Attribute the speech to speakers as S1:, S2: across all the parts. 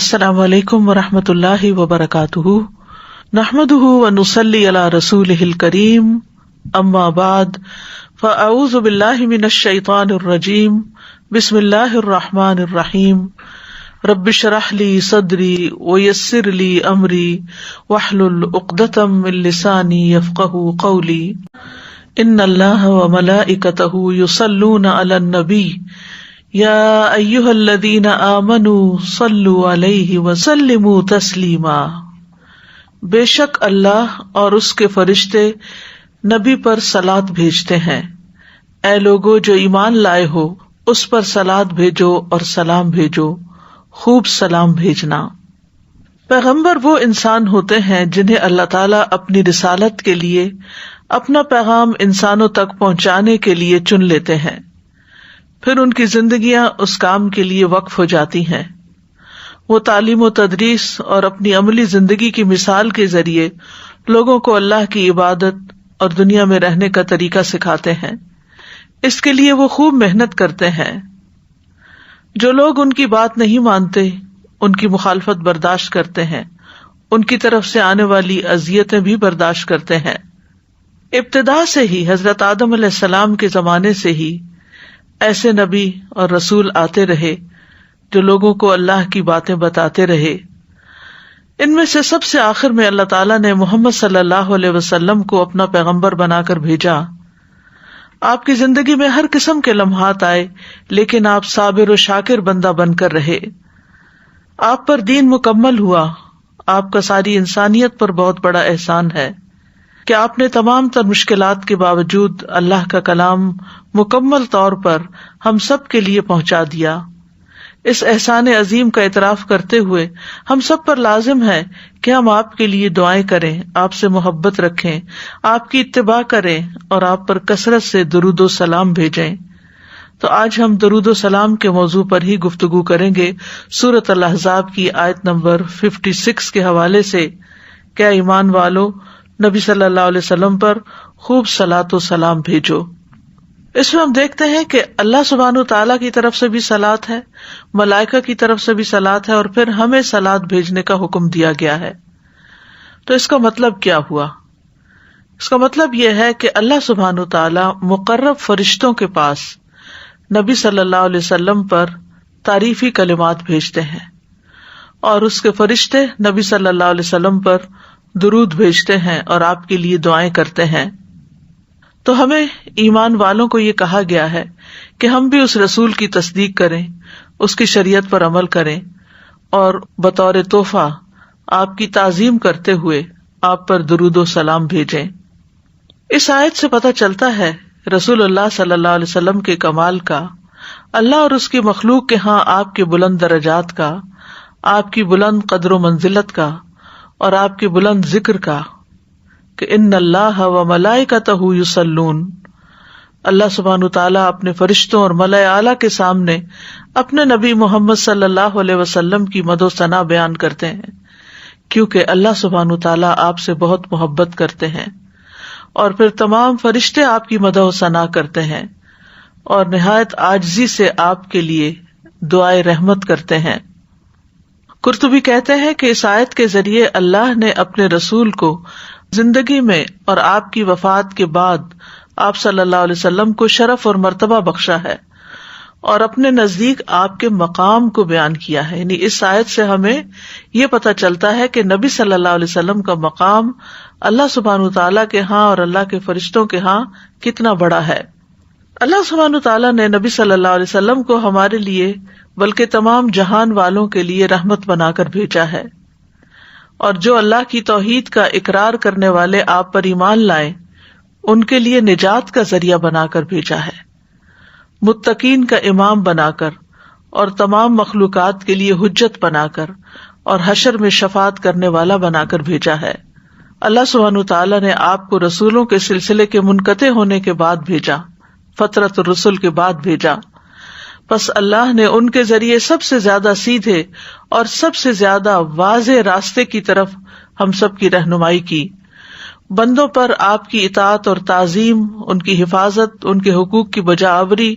S1: السلام علیکم ورحمۃ اللہ وبرکاتہ، نحمدہ ونصلی علی رسولہ الکریم، اما بعد فاعوذ باللہ من الشیطان الرجیم، بسم اللہ الرحمن الرحیم، رب اشرح لی صدری ویسر لی امری واحلل عقدۃ من لسانی یفقہوا قولی، ان اللہ وملائکتہ یصلون علی النبی یا ایھا الذین آمنوا صلوا علیہ وسلموا تسلیما۔ بے شک اللہ اور اس کے فرشتے نبی پر صلات بھیجتے ہیں، اے لوگو جو ایمان لائے ہو اس پر صلات بھیجو اور سلام بھیجو، خوب سلام بھیجنا۔ پیغمبر وہ انسان ہوتے ہیں جنہیں اللہ تعالیٰ اپنی رسالت کے لیے اپنا پیغام انسانوں تک پہنچانے کے لیے چن لیتے ہیں، پھر ان کی زندگیاں اس کام کے لیے وقف ہو جاتی ہیں۔ وہ تعلیم و تدریس اور اپنی عملی زندگی کی مثال کے ذریعے لوگوں کو اللہ کی عبادت اور دنیا میں رہنے کا طریقہ سکھاتے ہیں۔ اس کے لیے وہ خوب محنت کرتے ہیں۔ جو لوگ ان کی بات نہیں مانتے ان کی مخالفت برداشت کرتے ہیں، ان کی طرف سے آنے والی اذیتیں بھی برداشت کرتے ہیں۔ ابتدا سے ہی حضرت آدم علیہ السلام کے زمانے سے ہی ایسے نبی اور رسول آتے رہے جو لوگوں کو اللہ کی باتیں بتاتے رہے۔ ان میں سے سب سے آخر میں اللہ تعالیٰ نے محمد صلی اللہ علیہ وسلم کو اپنا پیغمبر بنا کر بھیجا۔ آپ کی زندگی میں ہر قسم کے لمحات آئے، لیکن آپ صابر و شاکر بندہ بن کر رہے۔ آپ پر دین مکمل ہوا۔ آپ کا ساری انسانیت پر بہت بڑا احسان ہے کہ آپ نے تمام تر مشکلات کے باوجود اللہ کا کلام مکمل طور پر ہم سب کے لیے پہنچا دیا۔ اس احسان عظیم کا اعتراف کرتے ہوئے ہم سب پر لازم ہے کہ ہم آپ کے لیے دعائیں کریں، آپ سے محبت رکھیں، آپ کی اتباع کریں اور آپ پر کثرت سے درود و سلام بھیجیں۔ تو آج ہم درود و سلام کے موضوع پر ہی گفتگو کریں گے، سورۃ الاحزاب کی آیت نمبر 56 کے حوالے سے، کیا ایمان والو نبی صلی اللہ علیہ وسلم پر خوب صلاۃ و سلام بھیجو۔ اس میں ہم دیکھتے ہیں کہ اللہ سبحانہ و تعالیٰ کی طرف سے بھی صلاۃ ہے، ملائکہ کی طرف سے بھی صلاۃ ہے، اور پھر ہمیں صلاۃ بھیجنے کا حکم دیا گیا ہے۔ تو اس کا مطلب کیا ہوا؟ اس کا مطلب یہ ہے کہ اللہ سبحانہ و تعالیٰ مقرب فرشتوں کے پاس نبی صلی اللہ علیہ وسلم پر تعریفی کلمات بھیجتے ہیں، اور اس کے فرشتے نبی صلی اللہ علیہ وسلم پر درود بھیجتے ہیں اور آپ کے لیے دعائیں کرتے ہیں۔ تو ہمیں ایمان والوں کو یہ کہا گیا ہے کہ ہم بھی اس رسول کی تصدیق کریں، اس کی شریعت پر عمل کریں، اور بطور تحفہ آپ کی تعظیم کرتے ہوئے آپ پر درود و سلام بھیجیں۔ اس آیت سے پتہ چلتا ہے رسول اللہ صلی اللہ علیہ وسلم کے کمال کا، اللہ اور اس کی مخلوق کے ہاں آپ کے بلند درجات کا، آپ کی بلند قدر و منزلت کا، اور آپ کے بلند ذکر کا، کہ ان اللہ و ملائکتہ یصلون، اللہ سبحانہ تعالیٰ اپنے فرشتوں اور ملائے اعلیٰ کے سامنے اپنے نبی محمد صلی اللہ علیہ وسلم کی مدح و ثنا بیان کرتے ہیں، کیونکہ اللہ سبحانہ تعالیٰ آپ سے بہت محبت کرتے ہیں، اور پھر تمام فرشتے آپ کی مدح و ثنا کرتے ہیں اور نہایت عاجزی سے آپ کے لیے دعائے رحمت کرتے ہیں۔ قرطبی کہتے ہیں کہ اس آیت کے ذریعے اللہ نے اپنے رسول کو زندگی میں اور آپ کی وفات کے بعد آپ صلی اللہ علیہ وسلم کو شرف اور مرتبہ بخشا ہے، اور اپنے نزدیک آپ کے مقام کو بیان کیا ہے۔ یعنی اس آیت سے ہمیں یہ پتہ چلتا ہے کہ نبی صلی اللہ علیہ وسلم کا مقام اللہ سبحانہ تعالیٰ کے ہاں اور اللہ کے فرشتوں کے ہاں کتنا بڑا ہے۔ اللہ سبحانہ تعالیٰ نے نبی صلی اللہ علیہ وسلم کو ہمارے لیے بلکہ تمام جہان والوں کے لیے رحمت بنا کر بھیجا ہے، اور جو اللہ کی توحید کا اقرار کرنے والے آپ پر ایمان لائیں ان کے لیے نجات کا ذریعہ بنا کر بھیجا ہے، متقین کا امام بنا کر، اور تمام مخلوقات کے لیے حجت بنا کر، اور حشر میں شفاعت کرنے والا بنا کر بھیجا ہے۔ اللہ سبحانہ تعالیٰ نے آپ کو رسولوں کے سلسلے کے منقطع ہونے کے بعد بھیجا، فترۃ الرسل کے بعد بھیجا، پس اللہ نے ان کے ذریعے سب سے زیادہ سیدھے اور سب سے زیادہ واضح راستے کی طرف ہم سب کی رہنمائی کی۔ بندوں پر آپ کی اطاعت اور تعظیم، ان کی حفاظت، ان کے حقوق کی بجا آوری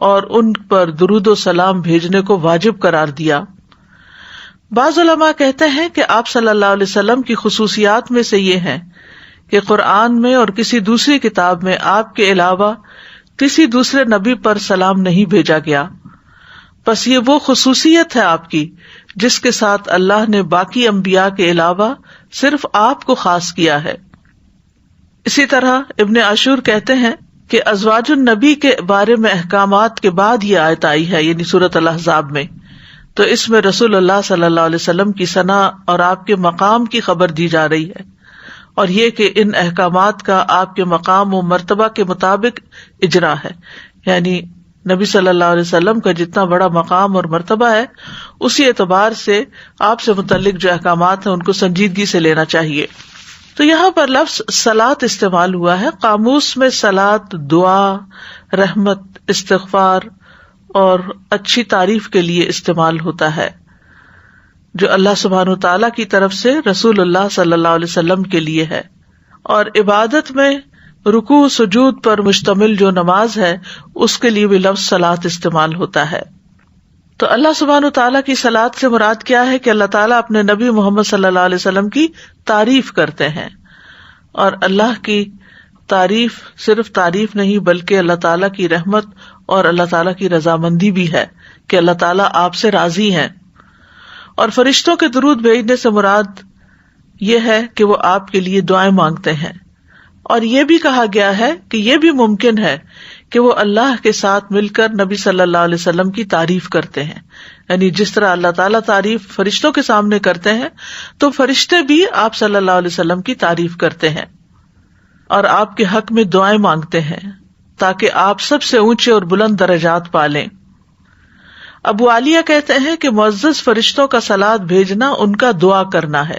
S1: اور ان پر درود و سلام بھیجنے کو واجب قرار دیا۔ بعض علماء کہتے ہیں کہ آپ صلی اللہ علیہ وسلم کی خصوصیات میں سے یہ ہیں کہ قرآن میں اور کسی دوسری کتاب میں آپ کے علاوہ کسی دوسرے نبی پر سلام نہیں بھیجا گیا. بس یہ وہ خصوصیت ہے آپ کی جس کے ساتھ اللہ نے باقی انبیاء کے علاوہ صرف آپ کو خاص کیا ہے. اسی طرح ابن عاشور کہتے ہیں کہ ازواج النبی کے بارے میں احکامات کے بعد یہ آیت آئی ہے، یعنی سورۃ الاحزاب میں، تو اس میں رسول اللہ صلی اللہ علیہ وسلم کی ثنا اور آپ کے مقام کی خبر دی جا رہی ہے، اور یہ کہ ان احکامات کا آپ کے مقام و مرتبہ کے مطابق اجرا ہے. یعنی نبی صلی اللہ علیہ وسلم کا جتنا بڑا مقام اور مرتبہ ہے، اسی اعتبار سے آپ سے متعلق جو احکامات ہیں ان کو سنجیدگی سے لینا چاہیے. تو یہاں پر لفظ صلاۃ استعمال ہوا ہے. قاموس میں صلاۃ دعا، رحمت، استغفار اور اچھی تعریف کے لیے استعمال ہوتا ہے، جو اللہ سبحانہ وتعالیٰ کی طرف سے رسول اللہ صلی اللہ علیہ وسلم کے لیے ہے. اور عبادت میں رکوع سجود پر مشتمل جو نماز ہے اس کے لیے بھی لفظ صلاۃ استعمال ہوتا ہے. تو اللہ سبحانہ وتعالیٰ کی صلاۃ سے مراد کیا ہے کہ اللہ تعالیٰ اپنے نبی محمد صلی اللہ علیہ وسلم کی تعریف کرتے ہیں، اور اللہ کی تعریف صرف تعریف نہیں بلکہ اللہ تعالیٰ کی رحمت اور اللہ تعالیٰ کی رضامندی بھی ہے کہ اللہ تعالیٰ آپ سے راضی ہیں. اور فرشتوں کے درود بھیجنے سے مراد یہ ہے کہ وہ آپ کے لیے دعائیں مانگتے ہیں. اور یہ بھی کہا گیا ہے کہ یہ بھی ممکن ہے کہ وہ اللہ کے ساتھ مل کر نبی صلی اللہ علیہ وسلم کی تعریف کرتے ہیں. یعنی جس طرح اللہ تعالیٰ تعریف فرشتوں کے سامنے کرتے ہیں تو فرشتے بھی آپ صلی اللہ علیہ وسلم کی تعریف کرتے ہیں اور آپ کے حق میں دعائیں مانگتے ہیں تاکہ آپ سب سے اونچے اور بلند درجات پالیں. ابو عالیہ کہتے ہیں کہ معزز فرشتوں کا صلاۃ بھیجنا ان کا دعا کرنا ہے.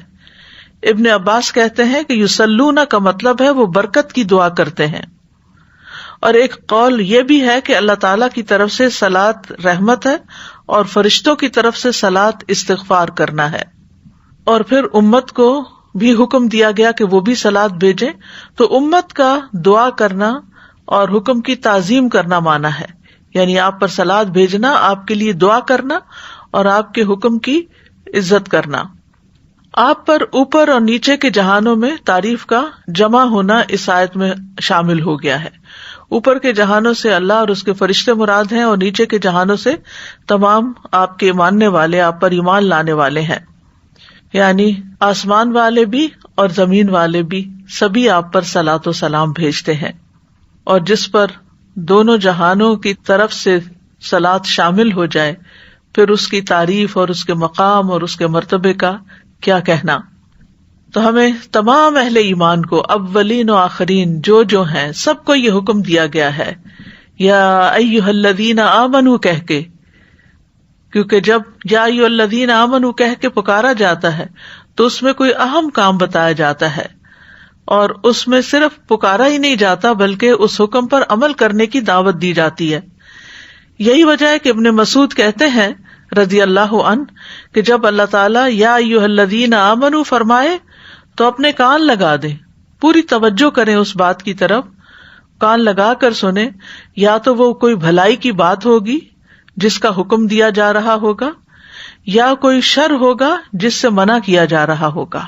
S1: ابن عباس کہتے ہیں کہ یصلون کا مطلب ہے وہ برکت کی دعا کرتے ہیں. اور ایک قول یہ بھی ہے کہ اللہ تعالیٰ کی طرف سے صلاۃ رحمت ہے اور فرشتوں کی طرف سے صلاۃ استغفار کرنا ہے. اور پھر امت کو بھی حکم دیا گیا کہ وہ بھی صلاۃ بھیجیں، تو امت کا دعا کرنا اور حکم کی تعظیم کرنا مانا ہے. یعنی آپ پر صلاۃ بھیجنا آپ کے لیے دعا کرنا اور آپ کے حکم کی عزت کرنا. آپ پر اوپر اور نیچے کے جہانوں میں تعریف کا جمع ہونا اس آیت میں شامل ہو گیا ہے. اوپر کے جہانوں سے اللہ اور اس کے فرشتے مراد ہیں، اور نیچے کے جہانوں سے تمام آپ کے ماننے والے، آپ پر ایمان لانے والے ہیں. یعنی آسمان والے بھی اور زمین والے بھی سبھی آپ پر صلاۃ و سلام بھیجتے ہیں. اور جس پر دونوں جہانوں کی طرف سے صلاۃ شامل ہو جائے پھر اس کی تعریف اور اس کے مقام اور اس کے مرتبے کا کیا کہنا. تو ہمیں تمام اہل ایمان کو، اولین و آخرین جو ہیں، سب کو یہ حکم دیا گیا ہے یا ایھا الذین آمنوا کہہ کے، کیونکہ جب یا ایھا الذین آمنوا کہہ کے پکارا جاتا ہے تو اس میں کوئی اہم کام بتایا جاتا ہے، اور اس میں صرف پکارا ہی نہیں جاتا بلکہ اس حکم پر عمل کرنے کی دعوت دی جاتی ہے. یہی وجہ ہے کہ ابن مسعود کہتے ہیں رضی اللہ عنہ کہ جب اللہ تعالیٰ یا ایھا الذین آمنوا فرمائے تو اپنے کان لگا دیں، پوری توجہ کریں اس بات کی طرف، کان لگا کر سنیں. یا تو وہ کوئی بھلائی کی بات ہوگی جس کا حکم دیا جا رہا ہوگا، یا کوئی شر ہوگا جس سے منع کیا جا رہا ہوگا.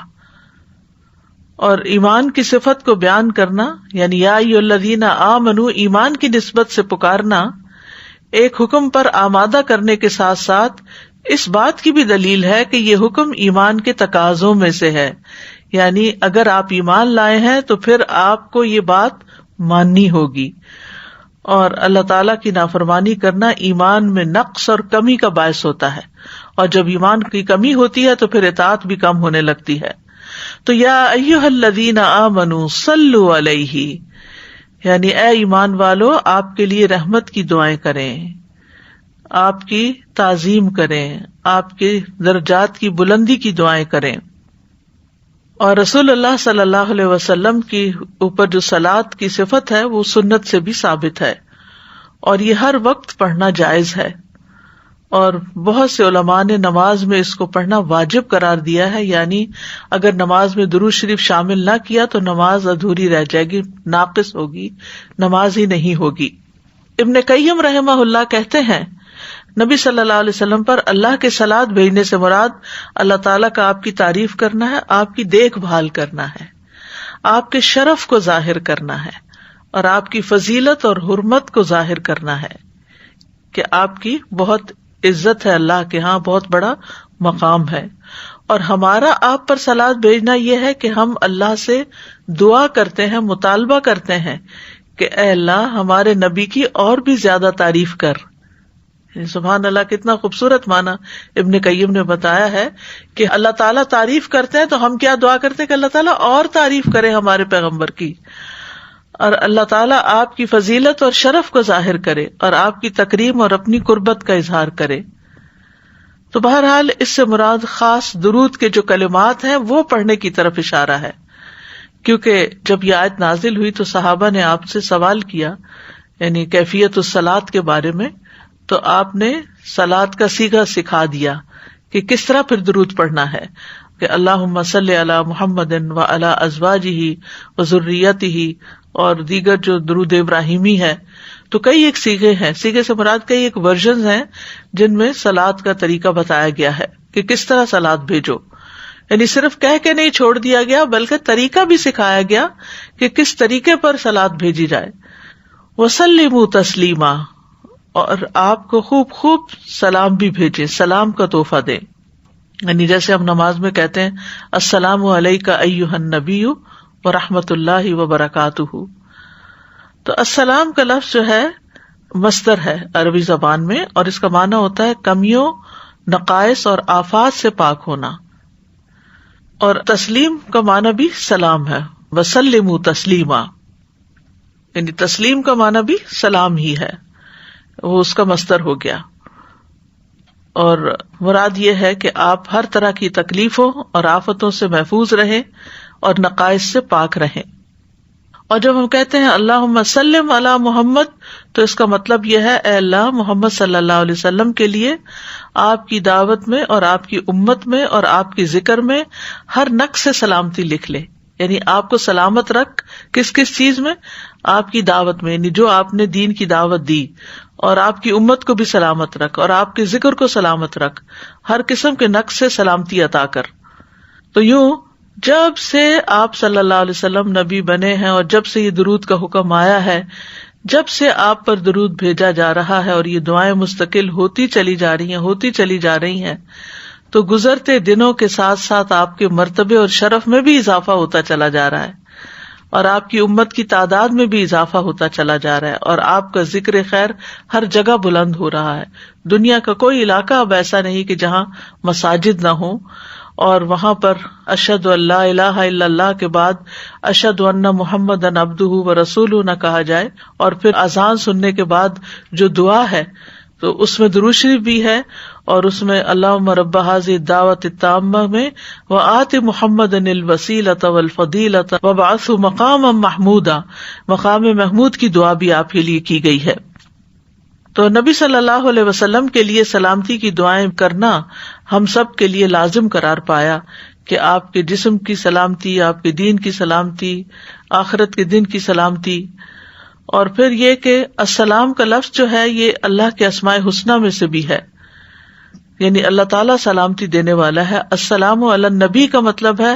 S1: اور ایمان کی صفت کو بیان کرنا، یعنی یا ایھا الذین آمنوا ایمان کی نسبت سے پکارنا، ایک حکم پر آمادہ کرنے کے ساتھ ساتھ اس بات کی بھی دلیل ہے کہ یہ حکم ایمان کے تقاضوں میں سے ہے. یعنی اگر آپ ایمان لائے ہیں تو پھر آپ کو یہ بات ماننی ہوگی. اور اللہ تعالیٰ کی نافرمانی کرنا ایمان میں نقص اور کمی کا باعث ہوتا ہے، اور جب ایمان کی کمی ہوتی ہے تو پھر اطاعت بھی کم ہونے لگتی ہے. تو یا ایھا الذین آمنوا صلوا علیہ، یعنی اے ایمان والو آپ کے لیے رحمت کی دعائیں کریں، آپ کی تعظیم کریں، آپ کے درجات کی بلندی کی دعائیں کریں. اور رسول اللہ صلی اللہ علیہ وسلم کی اوپر جو صلاۃ کی صفت ہے وہ سنت سے بھی ثابت ہے، اور یہ ہر وقت پڑھنا جائز ہے. اور بہت سے علماء نے نماز میں اس کو پڑھنا واجب قرار دیا ہے. یعنی اگر نماز میں درود شریف شامل نہ کیا تو نماز ادھوری رہ جائے گی، ناقص ہوگی، نماز ہی نہیں ہوگی. ابن قیم رحمہ اللہ کہتے ہیں نبی صلی اللہ علیہ وسلم پر اللہ کے صلات بھیجنے سے مراد اللہ تعالیٰ کا آپ کی تعریف کرنا ہے، آپ کی دیکھ بھال کرنا ہے، آپ کے شرف کو ظاہر کرنا ہے اور آپ کی فضیلت اور حرمت کو ظاہر کرنا ہے کہ آپ کی بہت عزت ہے، اللہ کے ہاں بہت بڑا مقام ہے. اور ہمارا آپ پر صلات بھیجنا یہ ہے کہ ہم اللہ سے دعا کرتے ہیں، مطالبہ کرتے ہیں کہ اے اللہ ہمارے نبی کی اور بھی زیادہ تعریف کر. سبحان اللہ، کتنا خوبصورت معنی ابن قیم نے بتایا ہے کہ اللہ تعالیٰ تعریف کرتے ہیں تو ہم کیا دعا کرتے ہیں کہ اللہ تعالیٰ اور تعریف کرے ہمارے پیغمبر کی، اور اللہ تعالیٰ آپ کی فضیلت اور شرف کو ظاہر کرے اور آپ کی تکریم اور اپنی قربت کا اظہار کرے. تو بہرحال اس سے مراد خاص درود کے جو کلمات ہیں وہ پڑھنے کی طرف اشارہ ہے، کیونکہ جب یہ آیت نازل ہوئی تو صحابہ نے آپ سے سوال کیا یعنی کیفیت الصلاۃ کے بارے میں، تو آپ نے صلاۃ کا صیغہ سکھا دیا کہ کس طرح پھر درود پڑھنا ہے کہ اللہم صلی علی محمد وعلی ازواجہ وذریتہ اور دیگر جو درود ابراہیمی ہے. تو کئی ایک صیغے ہیں، صیغے سے مراد کئی ایک ورژنز ہیں جن میں صلاۃ کا طریقہ بتایا گیا ہے کہ کس طرح صلاۃ بھیجو، یعنی صرف کہہ کے نہیں چھوڑ دیا گیا بلکہ طریقہ بھی سکھایا گیا کہ کس طریقے پر صلاۃ بھیجی جائے. وسلموا تسلیما، اور آپ کو خوب خوب سلام بھی بھیجیں، سلام کا تحفہ دیں. یعنی جیسے ہم نماز میں کہتے ہیں السلام علیک ایھا النبی ورحمۃ اللہ وبرکاتہ، تو السلام کا لفظ جو ہے مصدر ہے عربی زبان میں، اور اس کا معنی ہوتا ہے کمیوں، نقائص اور آفات سے پاک ہونا. اور تسلیم کا معنی بھی سلام ہے، وسلموا تسلیما، یعنی تسلیم کا معنی بھی سلام ہی ہے، وہ اس کا مصدر ہو گیا. اور مراد یہ ہے کہ آپ ہر طرح کی تکلیفوں اور آفتوں سے محفوظ رہیں اور نقائص سے پاک رہیں. اور جب ہم کہتے ہیں اللہم سلم علی محمد تو اس کا مطلب یہ ہے اے اللہ محمد صلی اللہ علیہ وسلم کے لیے آپ کی دعوت میں اور آپ کی امت میں اور آپ کی ذکر میں ہر نقص سے سلامتی لکھ لے. یعنی آپ کو سلامت رکھ کس کس چیز میں؟ آپ کی دعوت میں، یعنی جو آپ نے دین کی دعوت دی، اور آپ کی امت کو بھی سلامت رکھ اور آپ کے ذکر کو سلامت رکھ، ہر قسم کے نقص سے سلامتی عطا کر. تو یوں جب سے آپ صلی اللہ علیہ وسلم نبی بنے ہیں اور جب سے یہ درود کا حکم آیا ہے، جب سے آپ پر درود بھیجا جا رہا ہے اور یہ دعائیں مستقل ہوتی چلی جا رہی ہیں تو گزرتے دنوں کے ساتھ ساتھ آپ کے مرتبے اور شرف میں بھی اضافہ ہوتا چلا جا رہا ہے اور آپ کی امت کی تعداد میں بھی اضافہ ہوتا چلا جا رہا ہے اور آپ کا ذکر خیر ہر جگہ بلند ہو رہا ہے. دنیا کا کوئی علاقہ اب ایسا نہیں کہ جہاں مساجد نہ ہوں اور وہاں پر اشہد ان لا الہ الا اللہ کے بعد اشہد ان محمدًا عبدہ ورسولہ نہ کہا جائے، اور پھر اذان سننے کے بعد جو دعا ہے تو اس میں درود شریف بھی ہے، اور اس میں اللہم رب ھذہ الدعوۃ التامہ میں وآت محمدا الوسیلۃ والفضیلۃ وابعثہ مقاما محمودا، مقام محمود کی دعا بھی آپ کے لیے کی گئی ہے. تو نبی صلی اللہ علیہ وسلم کے لیے سلامتی کی دعائیں کرنا ہم سب کے لیے لازم قرار پایا کہ آپ کے جسم کی سلامتی، آپ کے دین کی سلامتی، آخرت کے دن کی سلامتی. اور پھر یہ کہ السلام کا لفظ جو ہے یہ اللہ کے اسماء حسنی میں سے بھی ہے، یعنی اللہ تعالیٰ سلامتی دینے والا ہے. السلام علی النبی کا مطلب ہے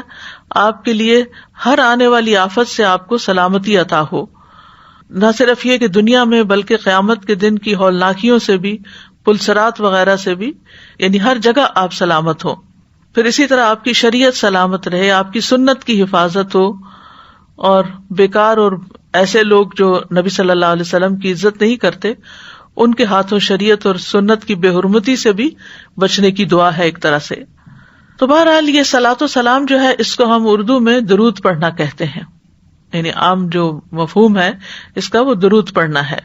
S1: آپ کے لیے ہر آنے والی آفت سے آپ کو سلامتی عطا ہو، نہ صرف یہ کہ دنیا میں بلکہ قیامت کے دن کی ہولناکیوں سے بھی، پلسرات وغیرہ سے بھی، یعنی ہر جگہ آپ سلامت ہو. پھر اسی طرح آپ کی شریعت سلامت رہے، آپ کی سنت کی حفاظت ہو، اور بیکار اور ایسے لوگ جو نبی صلی اللہ علیہ وسلم کی عزت نہیں کرتے ان کے ہاتھوں شریعت اور سنت کی بے حرمتی سے بھی بچنے کی دعا ہے ایک طرح سے. تو بہرحال یہ صلاۃ و سلام جو ہے اس کو ہم اردو میں درود پڑھنا کہتے ہیں، یعنی عام جو مفہوم ہے اس کا وہ درود پڑھنا ہے.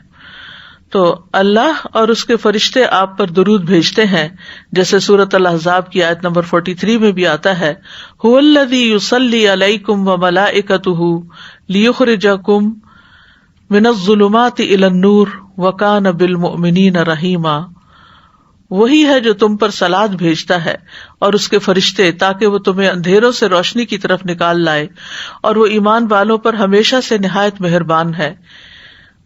S1: تو اللہ اور اس کے فرشتے آپ پر درود بھیجتے ہیں، جیسے سورۃ الاحزاب کی آیت نمبر 43 میں بھی آتا ہے هو الذی یصلی علیکم وملائکتہ لیخرجکم من الظلمات الی النور وکان بالمؤمنین رحیما. وہی ہے جو تم پر صلات بھیجتا ہے اور اس کے فرشتے، تاکہ وہ تمہیں اندھیروں سے روشنی کی طرف نکال لائے، اور وہ ایمان والوں پر ہمیشہ سے نہایت مہربان ہے.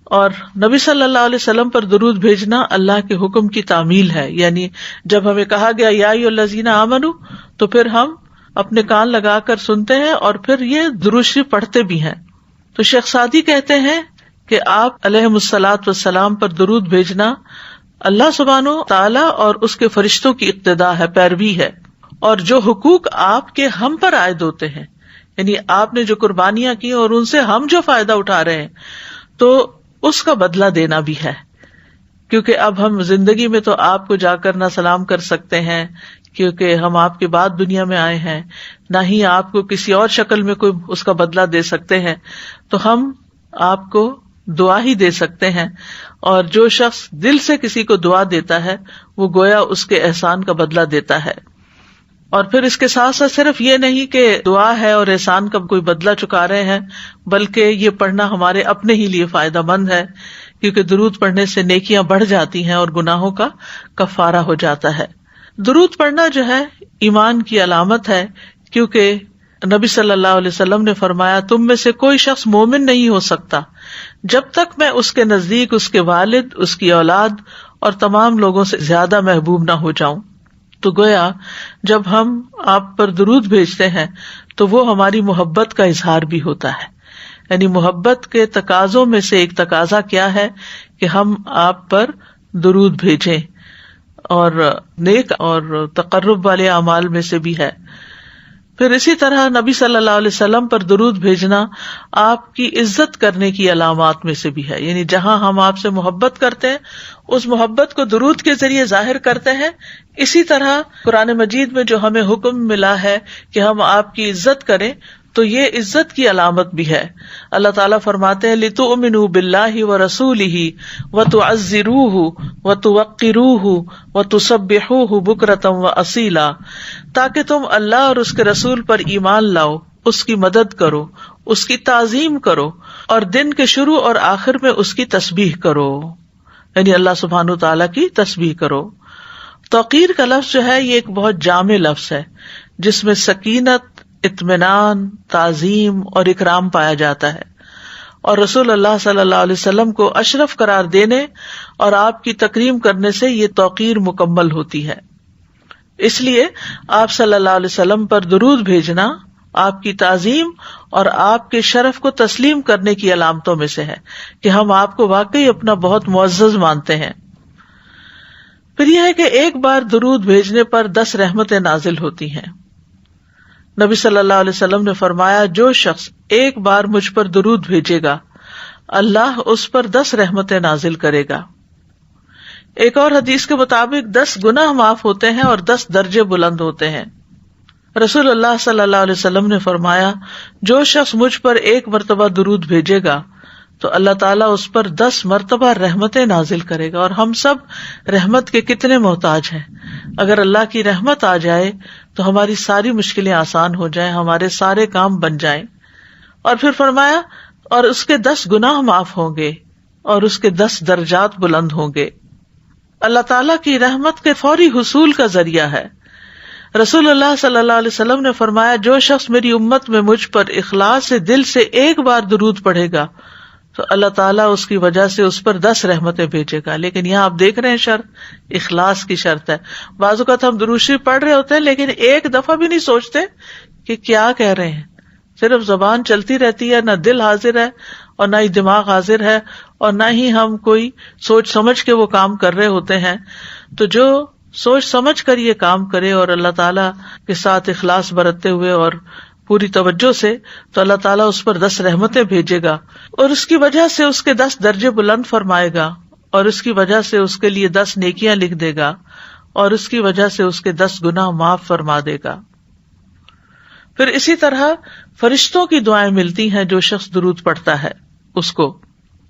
S1: اور نبی صلی اللہ علیہ وسلم پر درود بھیجنا اللہ کے حکم کی تعمیل ہے، یعنی جب ہمیں کہا گیا یا ایھا الذین آمنو تو پھر ہم اپنے کان لگا کر سنتے ہیں اور پھر یہ درود شریف پڑھتے بھی ہیں۔ تو شیخ سعدی کہتے ہیں کہ آپ علیہم الصلاۃ والسلام پر درود بھیجنا اللہ سبحانہ تعالیٰ اور اس کے فرشتوں کی اقتداء ہے، پیروی ہے، اور جو حقوق آپ کے ہم پر عائد ہوتے ہیں، یعنی آپ نے جو قربانیاں کی اور ان سے ہم جو فائدہ اٹھا رہے ہیں، تو اس کا بدلہ دینا بھی ہے، کیونکہ اب ہم زندگی میں تو آپ کو جا کر نہ سلام کر سکتے ہیں کیونکہ ہم آپ کے بعد دنیا میں آئے ہیں، نہ ہی آپ کو کسی اور شکل میں کوئی اس کا بدلہ دے سکتے ہیں، تو ہم آپ کو دعا ہی دے سکتے ہیں، اور جو شخص دل سے کسی کو دعا دیتا ہے وہ گویا اس کے احسان کا بدلہ دیتا ہے۔ اور پھر اس کے ساتھ ساتھ صرف یہ نہیں کہ دعا ہے اور احسان کا کوئی بدلہ چکا رہے ہیں، بلکہ یہ پڑھنا ہمارے اپنے ہی لیے فائدہ مند ہے، کیونکہ درود پڑھنے سے نیکیاں بڑھ جاتی ہیں اور گناہوں کا کفارہ ہو جاتا ہے۔ درود پڑھنا جو ہے ایمان کی علامت ہے، کیونکہ نبی صلی اللہ علیہ وسلم نے فرمایا تم میں سے کوئی شخص مومن نہیں ہو سکتا جب تک میں اس کے نزدیک اس کے والد، اس کی اولاد اور تمام لوگوں سے زیادہ محبوب نہ ہو جاؤں۔ تو گویا جب ہم آپ پر درود بھیجتے ہیں تو وہ ہماری محبت کا اظہار بھی ہوتا ہے، یعنی محبت کے تقاضوں میں سے ایک تقاضا کیا ہے کہ ہم آپ پر درود بھیجیں، اور نیک اور تقرب والے اعمال میں سے بھی ہے۔ پھر اسی طرح نبی صلی اللہ علیہ وسلم پر درود بھیجنا آپ کی عزت کرنے کی علامات میں سے بھی ہے، یعنی جہاں ہم آپ سے محبت کرتے ہیں اس محبت کو درود کے ذریعے ظاہر کرتے ہیں۔ اسی طرح قرآن مجید میں جو ہمیں حکم ملا ہے کہ ہم آپ کی عزت کریں، تو یہ عزت کی علامت بھی ہے۔ اللہ تعالیٰ فرماتے ہیں لِتُؤْمِنُوا بِاللَّهِ وَرَسُولِهِ وَتُعَزِّرُوهُ وَتُوَقِّرُوهُ وَتُسَبِّحُوهُ بُكْرَةً وَأَصِيلًا، تاکہ تم اللہ اور اس کے رسول پر ایمان لاؤ، اس کی مدد کرو، اس کی تعظیم کرو، اور دن کے شروع اور آخر میں اس کی تسبیح کرو، یعنی اللہ سبحانہ تعالیٰ کی تسبیح کرو۔ توقیر کا لفظ جو ہے یہ ایک بہت جامع لفظ ہے جس میں سکینت، اطمینان، تعظیم اور اکرام پایا جاتا ہے، اور رسول اللہ صلی اللہ علیہ وسلم کو اشرف قرار دینے اور آپ کی تکریم کرنے سے یہ توقیر مکمل ہوتی ہے۔ اس لیے آپ صلی اللہ علیہ وسلم پر درود بھیجنا آپ کی تعظیم اور آپ کے شرف کو تسلیم کرنے کی علامتوں میں سے ہے کہ ہم آپ کو واقعی اپنا بہت معزز مانتے ہیں۔ پھر یہ ہے کہ ایک بار درود بھیجنے پر 10 رحمتیں نازل ہوتی ہیں۔ نبی صلی اللہ علیہ وسلم نے فرمایا جو شخص ایک بار مجھ پر درود بھیجے گا اللہ اس پر 10 رحمتیں نازل کرے گا۔ ایک اور حدیث کے مطابق 10 گناہ معاف ہوتے ہیں اور 10 درجے بلند ہوتے ہیں۔ رسول اللہ صلی اللہ علیہ وسلم نے فرمایا جو شخص مجھ پر ایک مرتبہ درود بھیجے گا تو اللہ تعالیٰ اس پر 10 مرتبہ رحمتیں نازل کرے گا، اور ہم سب رحمت کے کتنے محتاج ہیں۔ اگر اللہ کی رحمت آ جائے تو ہماری ساری مشکلیں آسان ہو جائیں، ہمارے سارے کام بن جائیں۔ اور پھر فرمایا اور اس کے 10 گناہ معاف ہوں گے اور اس کے 10 درجات بلند ہوں گے۔ اللہ تعالیٰ کی رحمت کے فوری حصول کا ذریعہ ہے۔ رسول اللہ صلی اللہ علیہ وسلم نے فرمایا جو شخص میری امت میں مجھ پر اخلاص سے دل سے ایک بار درود پڑھے گا تو اللہ تعالیٰ اس کی وجہ سے اس پر 10 رحمتیں بھیجے گا۔ لیکن یہاں آپ دیکھ رہے ہیں شرط اخلاص کی شرط ہے۔ بعض اوقات ہم درود شریف پڑھ رہے ہوتے ہیں لیکن ایک دفعہ بھی نہیں سوچتے کہ کیا کہہ رہے ہیں، صرف زبان چلتی رہتی ہے، نہ دل حاضر ہے اور نہ ہی دماغ حاضر ہے، اور نہ ہی ہم کوئی سوچ سمجھ کے وہ کام کر رہے ہوتے ہیں۔ تو جو سوچ سمجھ کر یہ کام کرے اور اللہ تعالیٰ کے ساتھ اخلاص برتتے ہوئے اور پوری توجہ سے، تو اللہ تعالیٰ اس پر 10 رحمتیں بھیجے گا، اور اس کی وجہ سے اس کے 10 درجے بلند فرمائے گا، اور اس کی وجہ سے اس کے لیے 10 نیکیاں لکھ دے گا، اور اس کی وجہ سے اس کے 10 گناہ معاف فرما دے گا۔ پھر اسی طرح فرشتوں کی دعائیں ملتی ہیں جو شخص درود پڑھتا ہے اس کو۔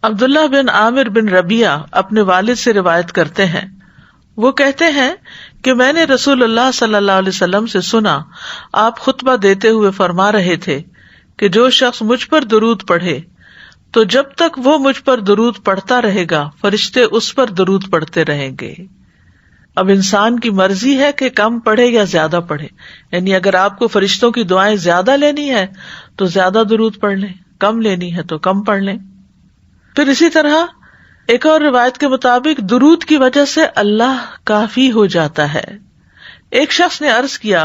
S1: عبداللہ بن عامر بن ربیعہ اپنے والد سے روایت کرتے ہیں، وہ کہتے ہیں کہ میں نے رسول اللہ صلی اللہ علیہ وسلم سے سنا آپ خطبہ دیتے ہوئے فرما رہے تھے کہ جو شخص مجھ پر درود پڑھے تو جب تک وہ مجھ پر درود پڑھتا رہے گا فرشتے اس پر درود پڑھتے رہیں گے۔ اب انسان کی مرضی ہے کہ کم پڑھے یا زیادہ پڑھے، یعنی اگر آپ کو فرشتوں کی دعائیں زیادہ لینی ہے تو زیادہ درود پڑھ لیں، کم لینی ہے تو کم پڑھ لیں۔ پھر اسی طرح ایک اور روایت کے مطابق درود کی وجہ سے اللہ کافی ہو جاتا ہے. ایک شخص نے عرض کیا،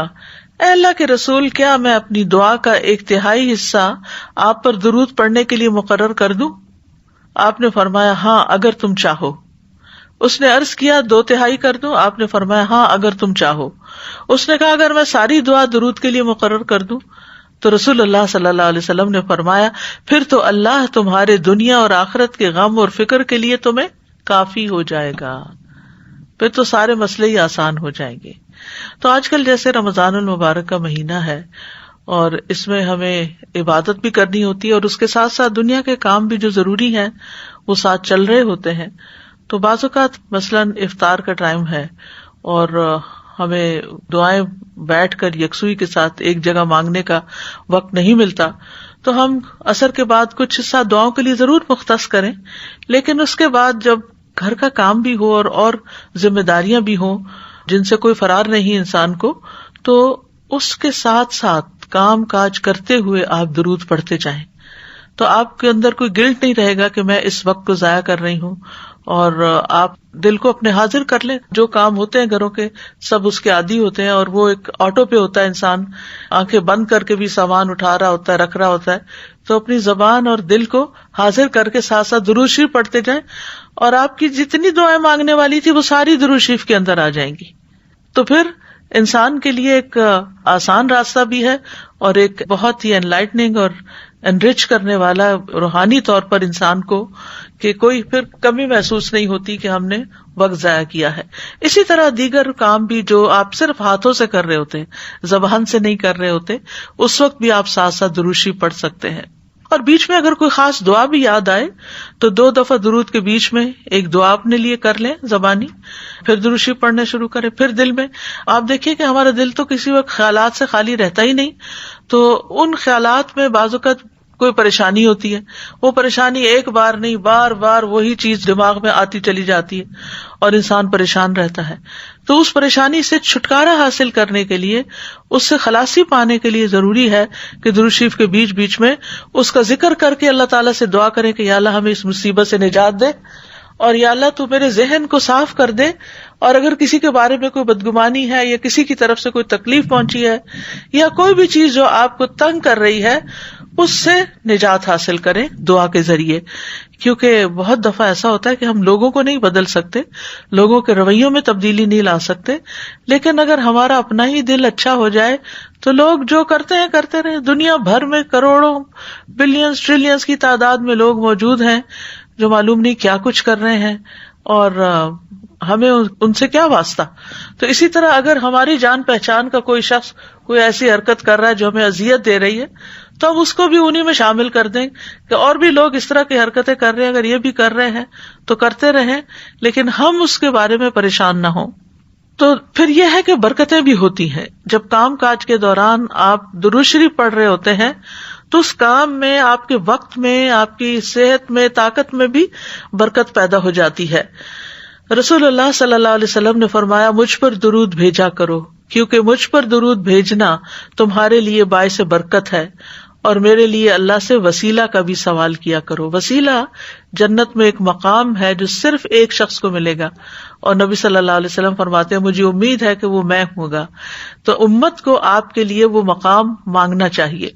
S1: اے اللہ کے رسول، کیا میں اپنی دعا کا 1/3 حصہ آپ پر درود پڑھنے کے لیے مقرر کر دوں؟ آپ نے فرمایا ہاں اگر تم چاہو. اس نے عرض کیا 2/3 کر دوں؟ آپ نے فرمایا ہاں اگر تم چاہو. اس نے کہا اگر میں ساری دعا درود کے لیے مقرر کر دوں؟ تو رسول اللہ صلی اللہ علیہ وسلم نے فرمایا پھر تو اللہ تمہارے دنیا اور آخرت کے غم اور فکر کے لیے تمہیں کافی ہو جائے گا. پھر تو سارے مسئلے ہی آسان ہو جائیں گے. تو آج کل جیسے رمضان المبارک کا مہینہ ہے اور اس میں ہمیں عبادت بھی کرنی ہوتی ہے اور اس کے ساتھ ساتھ دنیا کے کام بھی جو ضروری ہیں وہ ساتھ چل رہے ہوتے ہیں. تو بعض اوقات مثلاً افطار کا ٹائم ہے اور ہمیں دعائیں بیٹھ کر یکسوئی کے ساتھ ایک جگہ مانگنے کا وقت نہیں ملتا، تو ہم عصر کے بعد کچھ حصہ دعاؤں کے لیے ضرور مختص کریں، لیکن اس کے بعد جب گھر کا کام بھی ہو اور ذمہ داریاں بھی ہوں جن سے کوئی فرار نہیں انسان کو، تو اس کے ساتھ ساتھ کام کاج کرتے ہوئے آپ درود پڑھتے جائیں. تو آپ کے اندر کوئی گلٹ نہیں رہے گا کہ میں اس وقت کو ضائع کر رہی ہوں، اور آپ دل کو اپنے حاضر کر لیں. جو کام ہوتے ہیں گھروں کے سب اس کے عادی ہوتے ہیں اور وہ ایک آٹو پہ ہوتا ہے، انسان آنکھیں بند کر کے بھی سامان اٹھا رہا ہوتا ہے، رکھ رہا ہوتا ہے. تو اپنی زبان اور دل کو حاضر کر کے ساتھ ساتھ درود شریف پڑھتے جائیں، اور آپ کی جتنی دعائیں مانگنے والی تھی وہ ساری درود شریف کے اندر آ جائیں گی. تو پھر انسان کے لیے ایک آسان راستہ بھی ہے اور ایک بہت ہی انلائٹننگ اور انرچ کرنے والا روحانی طور پر انسان کو، کہ کوئی پھر کمی محسوس نہیں ہوتی کہ ہم نے وقت ضائع کیا ہے. اسی طرح دیگر کام بھی جو آپ صرف ہاتھوں سے کر رہے ہوتے ہیں، زبان سے نہیں کر رہے ہوتے، اس وقت بھی آپ ساتھ ساتھ درود شریف پڑھ سکتے ہیں. اور بیچ میں اگر کوئی خاص دعا بھی یاد آئے تو 2 دفعہ درود کے بیچ میں ایک دعا اپنے لیے کر لیں زبانی، پھر درود شریف پڑھنے شروع کریں. پھر دل میں آپ دیکھیے کہ ہمارا دل تو کسی وقت خیالات سے خالی رہتا ہی نہیں، تو ان خیالات میں بعض اوقات کوئی پریشانی ہوتی ہے، وہ پریشانی ایک بار نہیں بار بار وہی چیز دماغ میں آتی چلی جاتی ہے اور انسان پریشان رہتا ہے. تو اس پریشانی سے چھٹکارا حاصل کرنے کے لیے، اس سے خلاصی پانے کے لیے ضروری ہے کہ درود شریف کے بیچ بیچ میں اس کا ذکر کر کے اللہ تعالیٰ سے دعا کریں کہ یا اللہ ہمیں اس مصیبت سے نجات دے، اور یا اللہ تو میرے ذہن کو صاف کر دے، اور اگر کسی کے بارے میں کوئی بدگمانی ہے یا کسی کی طرف سے کوئی تکلیف پہنچی ہے یا کوئی بھی چیز جو آپ کو تنگ کر رہی ہے، اس سے نجات حاصل کریں دعا کے ذریعے. کیونکہ بہت دفعہ ایسا ہوتا ہے کہ ہم لوگوں کو نہیں بدل سکتے، لوگوں کے رویوں میں تبدیلی نہیں لا سکتے، لیکن اگر ہمارا اپنا ہی دل اچھا ہو جائے تو لوگ جو کرتے ہیں کرتے رہیں. دنیا بھر میں کروڑوں بلینز ٹریلینز کی تعداد میں لوگ موجود ہیں جو معلوم نہیں کیا کچھ کر رہے ہیں، اور ہمیں ان سے کیا واسطہ. تو اسی طرح اگر ہماری جان پہچان کا کوئی شخص کوئی ایسی حرکت کر رہا ہے جو ہمیں اذیت دے رہی ہے، تو ہم اس کو بھی انہی میں شامل کر دیں کہ اور بھی لوگ اس طرح کی حرکتیں کر رہے ہیں، اگر یہ بھی کر رہے ہیں تو کرتے رہیں، لیکن ہم اس کے بارے میں پریشان نہ ہوں. تو پھر یہ ہے کہ برکتیں بھی ہوتی ہیں. جب کام کاج کے دوران آپ درود شریف پڑھ رہے ہوتے ہیں تو اس کام میں، آپ کے وقت میں، آپ کی صحت میں، طاقت میں بھی برکت پیدا ہو جاتی ہے. رسول اللہ صلی اللہ علیہ وسلم نے فرمایا مجھ پر درود بھیجا کرو، کیونکہ مجھ پر درود بھیجنا تمہارے لیے باعث برکت ہے، اور میرے لیے اللہ سے وسیلہ کا بھی سوال کیا کرو. وسیلہ جنت میں ایک مقام ہے جو صرف ایک شخص کو ملے گا، اور نبی صلی اللہ علیہ وسلم فرماتے ہیں مجھے امید ہے کہ وہ میں ہوں گا. تو امت کو آپ کے لیے وہ مقام مانگنا چاہیے.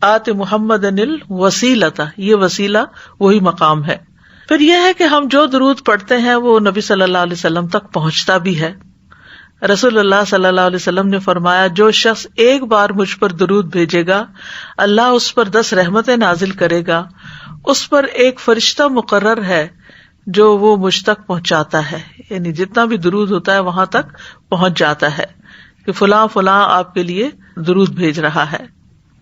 S1: آت محمد الوسیلۃ، یہ وسیلہ وہی مقام ہے. پھر یہ ہے کہ ہم جو درود پڑھتے ہیں وہ نبی صلی اللہ علیہ وسلم تک پہنچتا بھی ہے. رسول اللہ صلی اللہ علیہ وسلم نے فرمایا جو شخص ایک بار مجھ پر درود بھیجے گا اللہ اس پر 10 رحمتیں نازل کرے گا. اس پر ایک فرشتہ مقرر ہے جو وہ مجھ تک پہنچاتا ہے، یعنی جتنا بھی درود ہوتا ہے وہاں تک پہنچ جاتا ہے کہ فلاں فلاں آپ کے لیے درود بھیج رہا ہے.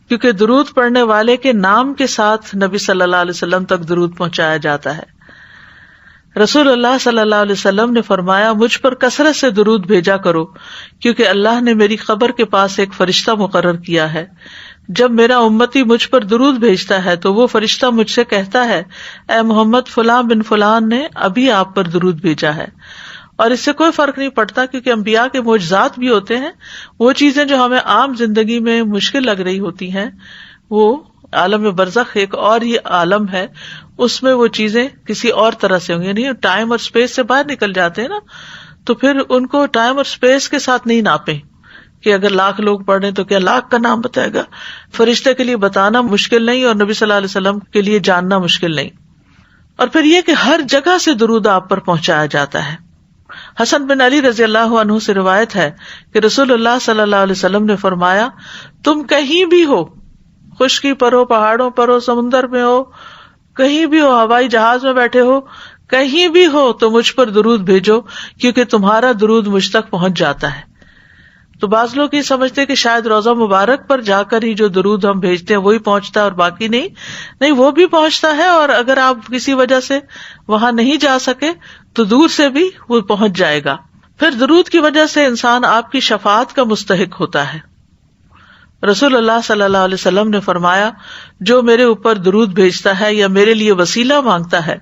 S1: کیونکہ درود پڑھنے والے کے نام کے ساتھ نبی صلی اللہ علیہ وسلم تک درود پہنچایا جاتا ہے. رسول اللہ صلی اللہ علیہ وسلم نے فرمایا مجھ پر کثرت سے درود بھیجا کرو، کیونکہ اللہ نے میری قبر کے پاس ایک فرشتہ مقرر کیا ہے. جب میرا امتی مجھ پر درود بھیجتا ہے تو وہ فرشتہ مجھ سے کہتا ہے اے محمد فلاں بن فلان نے ابھی آپ پر درود بھیجا ہے. اور اس سے کوئی فرق نہیں پڑتا، کیونکہ انبیاء کے معجزات بھی ہوتے ہیں. وہ چیزیں جو ہمیں عام زندگی میں مشکل لگ رہی ہوتی ہیں وہ عالم برزخ ایک اور ہی عالم ہے، اس میں وہ چیزیں کسی اور طرح سے ہوں گی، یعنی ٹائم اور اسپیس سے باہر نکل جاتے ہیں نا، تو پھر ان کو ٹائم اور اسپیس کے ساتھ نہیں ناپیں کہ اگر 1,00,000 لوگ پڑھ رہے ہیں تو کیا 1,00,000 کا نام بتائے گا. فرشتے کے لیے بتانا مشکل نہیں اور نبی صلی اللہ علیہ وسلم کے لیے جاننا مشکل نہیں. اور پھر یہ کہ ہر جگہ سے درود آپ پر پہنچایا جاتا ہے. حسن بن علی رضی اللہ عنہ سے روایت ہے کہ رسول اللہ صلی اللہ علیہ وسلم نے فرمایا، تم کہیں بھی ہو، خشکی پر ہو، پہاڑوں پر ہو، سمندر میں ہو، کہیں بھی ہو، ہوائی جہاز میں بیٹھے ہو، کہیں بھی ہو تو مجھ پر درود بھیجو، کیونکہ تمہارا درود مجھ تک پہنچ جاتا ہے. تو بعض لوگ یہ سمجھتے کہ شاید روضہ مبارک پر جا کر ہی جو درود ہم بھیجتے ہیں وہی پہنچتا ہے اور باقی نہیں، وہ بھی پہنچتا ہے، اور اگر آپ کسی وجہ سے وہاں نہیں جا سکے تو دور سے بھی وہ پہنچ جائے گا. پھر درود کی وجہ سے انسان آپ کی شفاعت کا مستحق ہوتا ہے. رسول اللہ صلی اللہ علیہ وسلم نے فرمایا، جو میرے اوپر درود بھیجتا ہے یا میرے لیے وسیلہ مانگتا ہے،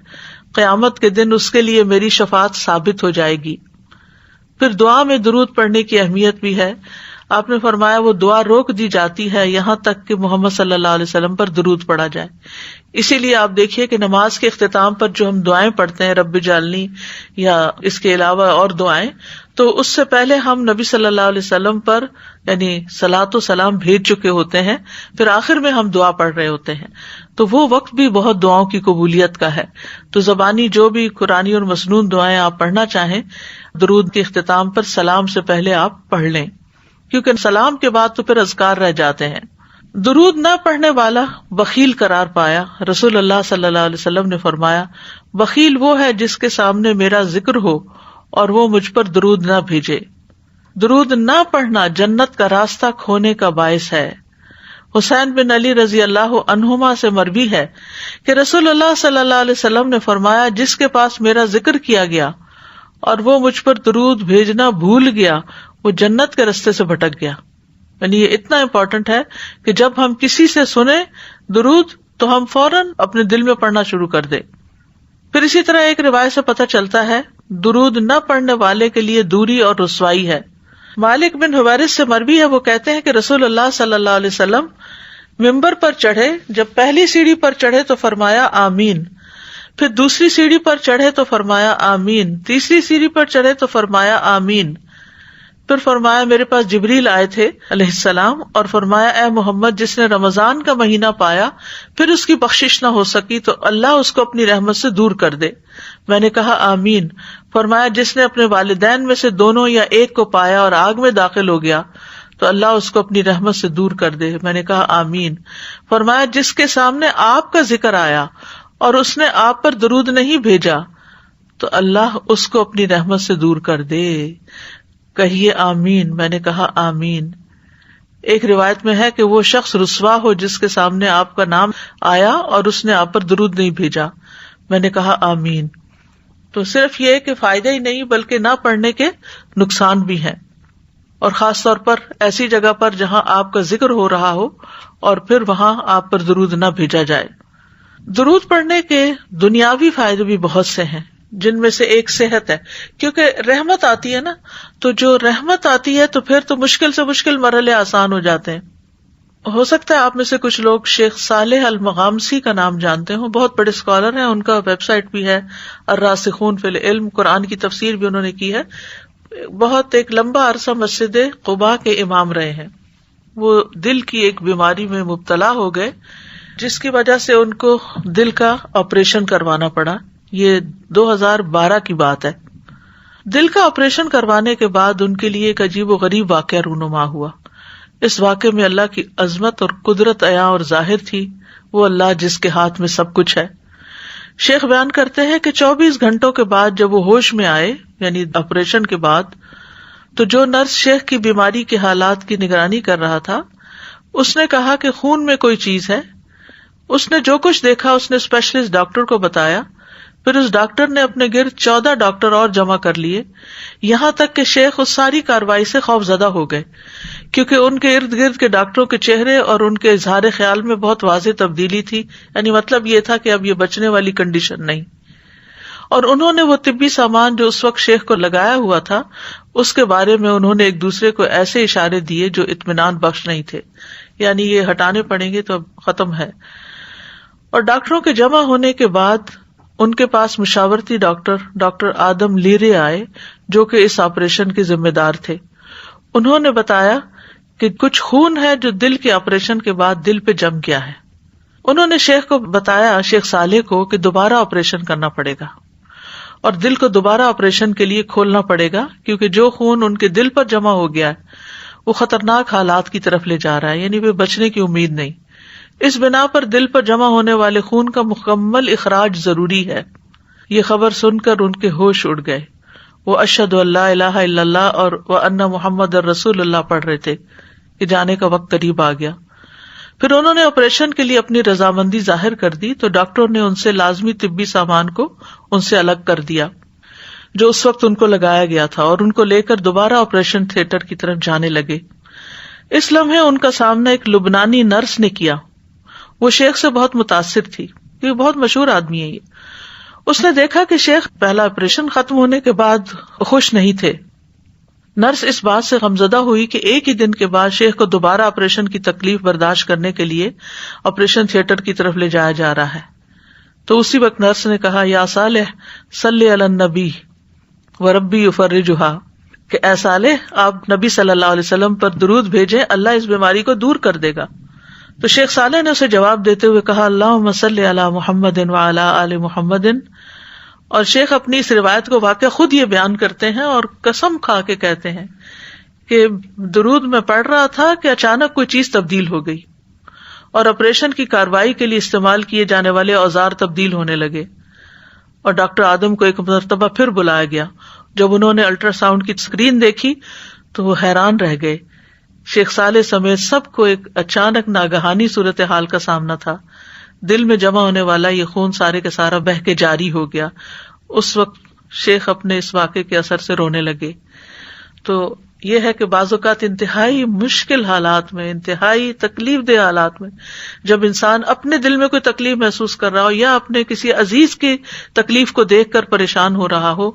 S1: قیامت کے دن اس کے لیے میری شفاعت ثابت ہو جائے گی. پھر دعا میں درود پڑھنے کی اہمیت بھی ہے. آپ نے فرمایا وہ دعا روک دی جاتی ہے یہاں تک کہ محمد صلی اللہ علیہ وسلم پر درود پڑھا جائے. اسی لیے آپ دیکھیے کہ نماز کے اختتام پر جو ہم دعائیں پڑھتے ہیں، رب اجعلنی یا اس کے علاوہ اور دعائیں، تو اس سے پہلے ہم نبی صلی اللہ علیہ وسلم پر یعنی صلاۃ و سلام بھیج چکے ہوتے ہیں، پھر آخر میں ہم دعا پڑھ رہے ہوتے ہیں. تو وہ وقت بھی بہت دعاؤں کی قبولیت کا ہے. تو زبانی جو بھی قرآنی اور مسنون دعائیں آپ پڑھنا چاہیں، درود کے اختتام پر سلام سے پہلے آپ پڑھ لیں، کیونکہ سلام کے بعد تو پھر اذکار رہ جاتے ہیں. درود نہ پڑھنے والا بخیل قرار پایا. رسول اللہ صلی اللہ علیہ وسلم نے فرمایا، بخیل وہ ہے جس کے سامنے میرا ذکر ہو اور وہ مجھ پر درود نہ بھیجے. درود نہ پڑھنا جنت کا راستہ کھونے کا باعث ہے. حسین بن علی رضی اللہ عنہما سے مروی ہے کہ رسول اللہ صلی اللہ علیہ وسلم نے فرمایا، جس کے پاس میرا ذکر کیا گیا اور وہ مجھ پر درود بھیجنا بھول گیا، وہ جنت کے راستے سے بھٹک گیا. یعنی یہ اتنا امپورٹنٹ ہے کہ جب ہم کسی سے سنیں درود تو ہم فوراً اپنے دل میں پڑھنا شروع کر دیں. پھر اسی طرح ایک روایت سے پتہ چلتا ہے درود نہ پڑھنے والے کے لیے دوری اور رسوائی ہے. مالک بن حویرث سے مروی ہے، وہ کہتے ہیں کہ رسول اللہ صلی اللہ علیہ وسلم ممبر پر چڑھے، جب پہلی سیڑھی پر چڑھے تو فرمایا آمین، پھر دوسری سیڑھی پر چڑھے تو فرمایا آمین، تیسری سیڑھی پر چڑھے تو فرمایا آمین. پھر فرمایا میرے پاس جبریل آئے تھے علیہ السلام اور فرمایا، اے محمد، جس نے رمضان کا مہینہ پایا پھر اس کی بخشش نہ ہو سکی تو اللہ اس کو اپنی رحمت سے دور کر دے. میں نے کہا آمین. فرمایا جس نے اپنے والدین میں سے دونوں یا ایک کو پایا اور آگ میں داخل ہو گیا تو اللہ اس کو اپنی رحمت سے دور کر دے. میں نے کہا آمین. فرمایا جس کے سامنے آپ کا ذکر آیا اور اس نے آپ پر درود نہیں بھیجا تو اللہ اس کو اپنی رحمت سے دور کر دے. کہیے آمین. میں نے کہا آمین. ایک روایت میں ہے کہ وہ شخص رسوا ہو جس کے سامنے آپ کا نام آیا اور اس نے آپ پر درود نہیں بھیجا. میں نے کہا آمین. تو صرف یہ کہ فائدہ ہی نہیں بلکہ نہ پڑھنے کے نقصان بھی ہیں، اور خاص طور پر ایسی جگہ پر جہاں آپ کا ذکر ہو رہا ہو اور پھر وہاں آپ پر درود نہ بھیجا جائے. درود پڑھنے کے دنیاوی فائدے بھی بہت سے ہیں، جن میں سے ایک صحت ہے، کیونکہ رحمت آتی ہے نا، تو جو رحمت آتی ہے تو پھر تو مشکل سے مشکل مرحلے آسان ہو جاتے ہیں. ہو سکتا ہے آپ میں سے کچھ لوگ شیخ صالح المغامسی کا نام جانتے ہوں، بہت بڑے اسکالر ہیں، ان کا ویب سائٹ بھی ہے الراسخون فی العلم، قرآن کی تفسیر بھی انہوں نے کی ہے. بہت ایک لمبا عرصہ مسجد قباء کے امام رہے ہیں. وہ دل کی ایک بیماری میں مبتلا ہو گئے جس کی وجہ سے ان کو دل کا آپریشن کروانا پڑا. یہ 2012 کی بات ہے. دل کا آپریشن کروانے کے بعد ان کے لیے ایک عجیب و غریب واقعہ رونما ہوا. اس واقعے میں اللہ کی عظمت اور قدرت عیاں اور ظاہر تھی. وہ اللہ جس کے ہاتھ میں سب کچھ ہے. شیخ بیان کرتے ہیں کہ 24 گھنٹوں کے بعد جب وہ ہوش میں آئے، یعنی آپریشن کے بعد، تو جو نرس شیخ کی بیماری کے حالات کی نگرانی کر رہا تھا اس نے کہا کہ خون میں کوئی چیز ہے. اس نے جو کچھ دیکھا اس نے اسپیشلسٹ ڈاکٹر کو بتایا. پھر اس ڈاکٹر نے اپنے گرد 14 ڈاکٹر اور جمع کر لیے، یہاں تک کہ شیخ اس ساری کارروائی سے خوف زدہ ہو گئے، کیونکہ ان کے ارد گرد کے ڈاکٹروں کے چہرے اور ان کے اظہار خیال میں بہت واضح تبدیلی تھی. یعنی مطلب یہ تھا کہ اب یہ بچنے والی کنڈیشن نہیں. اور انہوں نے وہ طبی سامان جو اس وقت شیخ کو لگایا ہوا تھا اس کے بارے میں انہوں نے ایک دوسرے کو ایسے اشارے دیے جو اطمینان بخش نہیں تھے، یعنی یہ ہٹانے پڑیں گے تو اب ختم ہے۔ اور ڈاکٹروں کے جمع ہونے کے بعد ان کے پاس مشاورتی ڈاکٹر آدم لیرے آئے جو کہ اس آپریشن کے ذمہ دار تھے۔ انہوں نے بتایا کہ کچھ خون ہے جو دل کے آپریشن کے بعد دل پہ جم گیا ہے۔ انہوں نے شیخ کو بتایا، شیخ صالح کو، کہ دوبارہ آپریشن کرنا پڑے گا اور دل کو دوبارہ آپریشن کے لیے کھولنا پڑے گا، کیونکہ جو خون ان کے دل پر جمع ہو گیا ہے وہ خطرناک حالات کی طرف لے جا رہا ہے، یعنی وہ بچنے کی امید نہیں۔ اس بنا پر دل پر جمع ہونے والے خون کا مکمل اخراج ضروری ہے۔ یہ خبر سن کر ان کے ہوش اڑ گئے۔ وہ اشہد ان لا الہ الا اللہ اور وان محمد رسول اللہ پڑھ رہے تھے کہ جانے کا وقت قریب آ گیا۔ پھر انہوں نے آپریشن کے لیے اپنی رضامندی ظاہر کر دی تو ڈاکٹروں نے ان سے لازمی طبی سامان کو ان سے الگ کر دیا جو اس وقت ان کو لگایا گیا تھا، اور ان کو لے کر دوبارہ آپریشن تھیٹر کی طرف جانے لگے۔ اس لمحے ان کا سامنا ایک لبنانی نرس نے کیا۔ وہ شیخ سے بہت متاثر تھی، یہ بہت مشہور آدمی ہے۔ اس نے دیکھا کہ شیخ پہلا آپریشن ختم ہونے کے بعد خوش نہیں تھے۔ نرس اس بات سے غمزدہ ہوئی کہ ایک ہی دن کے بعد شیخ کو دوبارہ آپریشن کی تکلیف برداشت کرنے کے لیے آپریشن تھیٹر کی طرف لے جایا جا رہا ہے۔ تو اسی وقت نرس نے کہا، یا صالح صلی علی النبی وربی یفرجھا، کہ اے صالح آپ نبی صلی اللہ علیہ وسلم پر درود بھیجیں، اللہ اس بیماری کو دور کر دے گا۔ تو شیخ صالح نے اسے جواب دیتے ہوئے کہا، اللہم صلی علی محمد وعلی آل محمد۔ اور شیخ اپنی اس روایت کو واقعہ خود یہ بیان کرتے ہیں اور قسم کھا کے کہتے ہیں کہ درود میں پڑھ رہا تھا کہ اچانک کوئی چیز تبدیل ہو گئی اور آپریشن کی کاروائی کے لیے استعمال کیے جانے والے اوزار تبدیل ہونے لگے، اور ڈاکٹر آدم کو ایک مرتبہ پھر بلایا گیا۔ جب انہوں نے الٹرا ساؤنڈ کی اسکرین دیکھی تو وہ حیران رہ گئے۔ شیخ صالح سمیت سب کو ایک اچانک ناگہانی صورتحال کا سامنا تھا۔ دل میں جمع ہونے والا یہ خون سارے کا سارا بہہ کے جاری ہو گیا۔ اس وقت شیخ اپنے اس واقعے کے اثر سے رونے لگے۔ تو یہ ہے کہ بعض اوقات انتہائی مشکل حالات میں، انتہائی تکلیف دہ حالات میں، جب انسان اپنے دل میں کوئی تکلیف محسوس کر رہا ہو یا اپنے کسی عزیز کی تکلیف کو دیکھ کر پریشان ہو رہا ہو،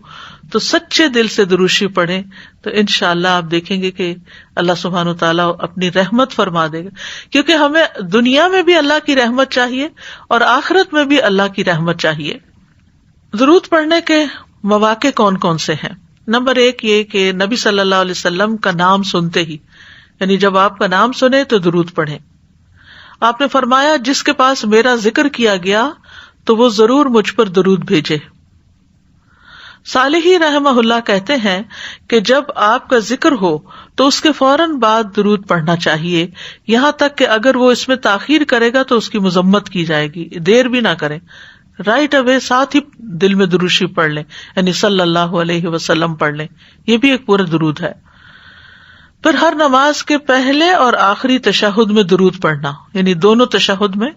S1: تو سچے دل سے درود پڑھیں تو انشاءاللہ آپ دیکھیں گے کہ اللہ سبحانہ وتعالیٰ اپنی رحمت فرما دے گا، کیونکہ ہمیں دنیا میں بھی اللہ کی رحمت چاہیے اور آخرت میں بھی اللہ کی رحمت چاہیے۔ درود پڑھنے کے مواقع کون کون سے ہیں؟ نمبر ایک یہ کہ نبی صلی اللہ علیہ وسلم کا نام سنتے ہی، یعنی جب آپ کا نام سنیں تو درود پڑھیں۔ آپ نے فرمایا، جس کے پاس میرا ذکر کیا گیا تو وہ ضرور مجھ پر درود بھیجے۔ صالحی رحمہ اللہ کہتے ہیں کہ جب آپ کا ذکر ہو تو اس کے فوراً بعد درود پڑھنا چاہیے، یہاں تک کہ اگر وہ اس میں تاخیر کرے گا تو اس کی مذمت کی جائے گی، دیر بھی نہ کریں، رائٹ اوے ساتھ ہی دل میں درود شریف پڑھ لیں، یعنی صلی اللہ علیہ وسلم پڑھ لیں، یہ بھی ایک پورا درود ہے۔ پھر ہر نماز کے پہلے اور آخری تشہد میں درود پڑھنا، یعنی دونوں تشہد میں